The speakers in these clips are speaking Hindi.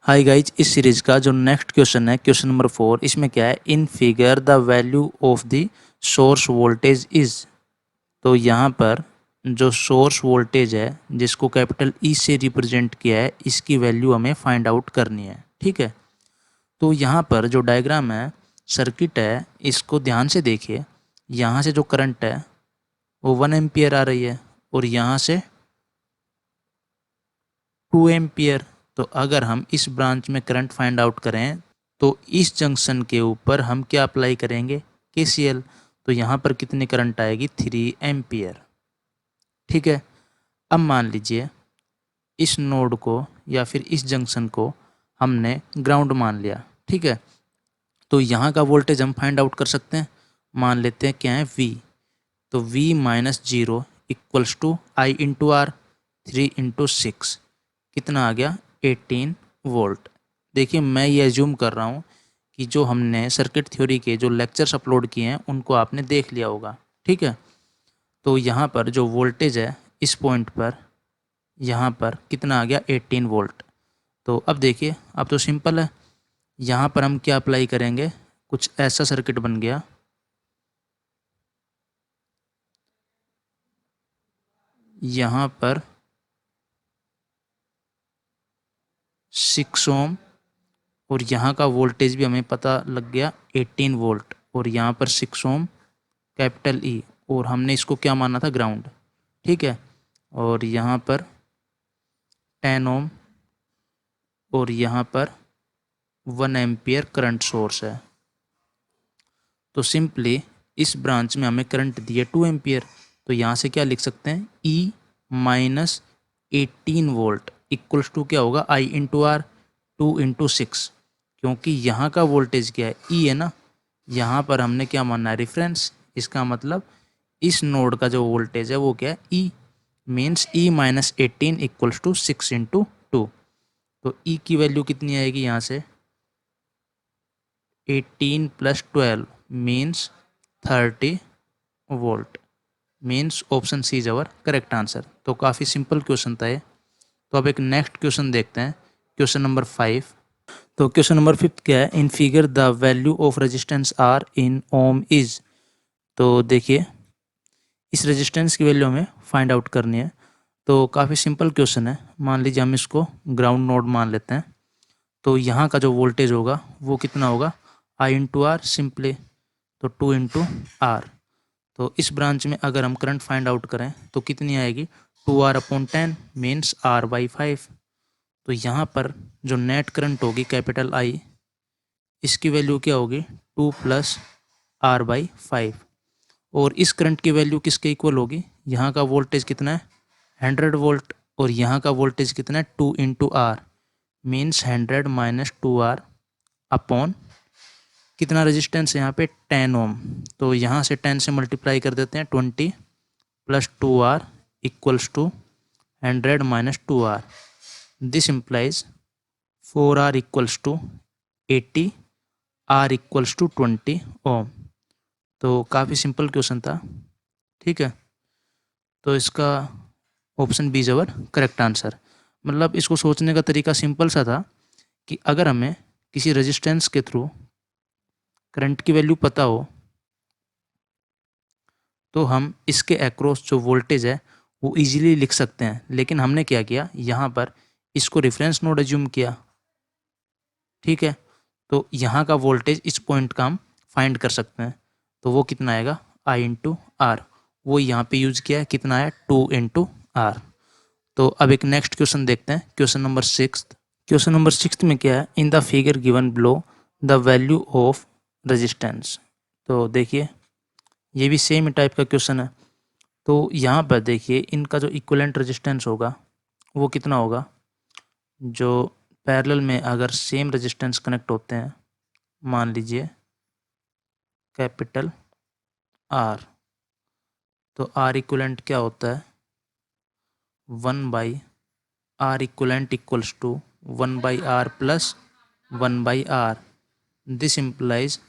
हाय गाइज, इस सीरीज का जो नेक्स्ट क्वेश्चन है क्वेश्चन नंबर 4। इसमें क्या है, in figure the value of the source voltage is. तो यहाँ पर जो सोर्स वोल्टेज है जिसको कैपिटल ई से रिप्रेजेंट किया है, इसकी वैल्यू हमें फाइंड आउट करनी है। ठीक है, तो यहाँ पर जो डायग्राम है, सर्किट है, इसको ध्यान से देखिए। यहाँ से जो करंट है वो 1 एम्पियर आ रही है और यहाँ से 2 एम्पियर। तो अगर हम इस ब्रांच में करंट फाइंड आउट करें तो इस जंक्शन के ऊपर हम क्या अप्लाई करेंगे, केसीएल। तो यहाँ पर कितनी करंट आएगी, 3 एम्पियर। ठीक है, अब मान लीजिए इस नोड को या फिर इस जंक्शन को हमने ग्राउंड मान लिया। ठीक है, तो यहाँ का वोल्टेज हम फाइंड आउट कर सकते हैं। मान लेते हैं क्या है, वी। तो V minus 0 equals to I into R, 3 into 6 कितना आ गया, 18 वोल्ट। देखिए, मैं ये एज्यूम कर रहा हूँ कि जो हमने सर्किट थ्योरी के जो लेक्चर्स अपलोड किए हैं उनको आपने देख लिया होगा। ठीक है, तो यहाँ पर जो वोल्टेज है इस पॉइंट पर, यहाँ पर कितना आ गया, 18 वोल्ट। तो अब देखिए, अब तो सिंपल है। यहाँ पर हम क्या अप्लाई करेंगे, कुछ ऐसा सर्किट बन गया। यहाँ पर 6 ओम और यहाँ का वोल्टेज भी हमें पता लग गया, 18 वोल्ट। और यहाँ पर 6 ओम कैपिटल ई, और हमने इसको क्या माना था, ग्राउंड। ठीक है, और यहाँ पर 10 ओम और यहाँ पर 1 एम्पियर करंट सोर्स है। तो सिंपली इस ब्रांच में हमें करंट दिए 2 एम्पियर। तो यहाँ से क्या लिख सकते हैं, ई माइनस 18 वोल्ट इक्वल्स टू क्या होगा, आई इंटू आर, 2 इंटू 6। क्योंकि यहाँ का वोल्टेज क्या है, ई है ना। यहाँ पर हमने क्या मानना है, रेफरेंस। इसका मतलब इस नोड का जो वोल्टेज है वो क्या है, e. Means e minus 18 equals to 6 into 2। तो ई की वैल्यू कितनी आएगी, यहाँ से 18 plus 12 means 30 volt. Means option C is our correct answer. तो काफ़ी सिंपल क्वेश्चन था ये। तो अब एक नेक्स्ट क्वेश्चन देखते हैं, क्वेश्चन नंबर 5। तो क्वेश्चन नंबर 5 क्या है, in figure the value of resistance R in ohm is. तो देखिए, इस रेजिस्टेंस की वैल्यू हमें फाइंड आउट करनी है। तो काफ़ी सिंपल क्वेश्चन है। मान लीजिए हम इसको ग्राउंड नोड मान लेते हैं। तो यहाँ का जो वोल्टेज होगा वो कितना होगा, आई इंटू आर सिंपली, तो 2 इंटू आर। तो इस ब्रांच में अगर हम करंट फाइंड आउट करें तो कितनी आएगी, 2R/10 मीन्स R/5। तो यहाँ पर जो नेट करंट होगी कैपिटल आई, इसकी वैल्यू क्या होगी, 2 प्लस R/5। और इस करंट की वैल्यू किसके इक्वल होगी, यहाँ का वोल्टेज कितना है, 100 वोल्ट। और यहाँ का वोल्टेज कितना है, 2 into R means 100 minus 2R upon कितना रेजिस्टेंस है यहाँ पे, 10 ओम। तो यहाँ से 10 से मल्टीप्लाई कर देते हैं, 20 plus 2R equals to 100 minus 2R। This implies 4R equals to 80, R equals to 20 ohm. तो काफ़ी सिंपल क्वेश्चन था। ठीक है, तो इसका option B is our correct answer. मतलब इसको सोचने का तरीका सिंपल सा था कि अगर हमें किसी रेजिस्टेंस के थ्रू करंट की वैल्यू पता हो तो हम इसके अक्रॉस जो वोल्टेज है वो इजीली लिख सकते हैं। लेकिन हमने क्या किया, यहाँ पर इसको रेफरेंस नोड एज्यूम किया। ठीक है, तो यहाँ का वोल्टेज इस पॉइंट का हम फाइंड कर सकते हैं। तो वो कितना आएगा, आई इंटू आर। वो यहाँ पे यूज किया है, कितना है, 2 इंटू आर। तो अब एक नेक्स्ट क्वेश्चन देखते हैं, क्वेश्चन नंबर 6। क्वेश्चन नंबर 6 में क्या है, in the figure given below the value of resistance. तो देखिए, ये भी सेम टाइप का क्वेश्चन है। तो यहाँ पर देखिए, इनका जो इक्विवेलेंट रेजिस्टेंस होगा वो कितना होगा, जो पैरेलल में अगर सेम रेजिस्टेंस कनेक्ट होते हैं, मान लीजिए कैपिटल आर, तो आर इक्विवेलेंट क्या होता है, 1/R equivalent equals to 1/R plus 1/R। This implies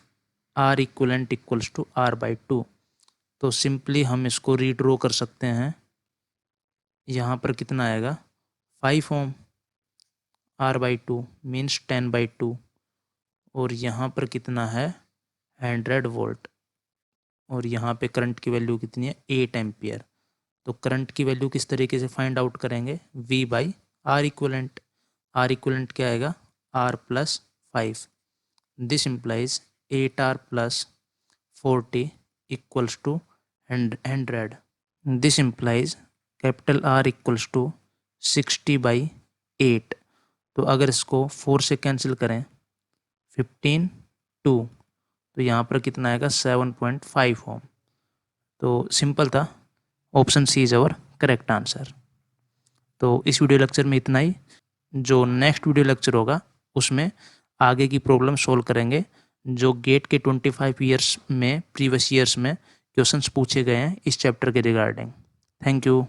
R equivalent equals to R/2। तो सिंपली हम इसको रीड्रॉ कर सकते हैं। यहाँ पर कितना आएगा, 5 ओम। R/2 मीन्स 10/2 और यहाँ पर कितना है 100 वोल्ट और यहाँ पे करंट की वैल्यू कितनी है 8 एम्पियर। तो करंट की वैल्यू किस तरीके से फाइंड आउट करेंगे V/R इक्वलेंट। R इक्वलेंट क्या आएगा R+5। This implies 8R + 40 equals to 100। This implies capital R equals to 60/8। तो अगर इसको 4 से कैंसिल करें 15 2 तो यहाँ पर कितना आएगा 7.5 ओम। तो सिंपल था, option C is our correct answer. तो इस वीडियो लेक्चर में इतना ही। जो नेक्स्ट वीडियो लेक्चर होगा उसमें आगे की प्रॉब्लम सॉल्व करेंगे जो गेट के 25 ईयर्स में प्रीवियस ईयर्स में क्वेश्चंस पूछे गए हैं इस चैप्टर के रिगार्डिंग। Thank you.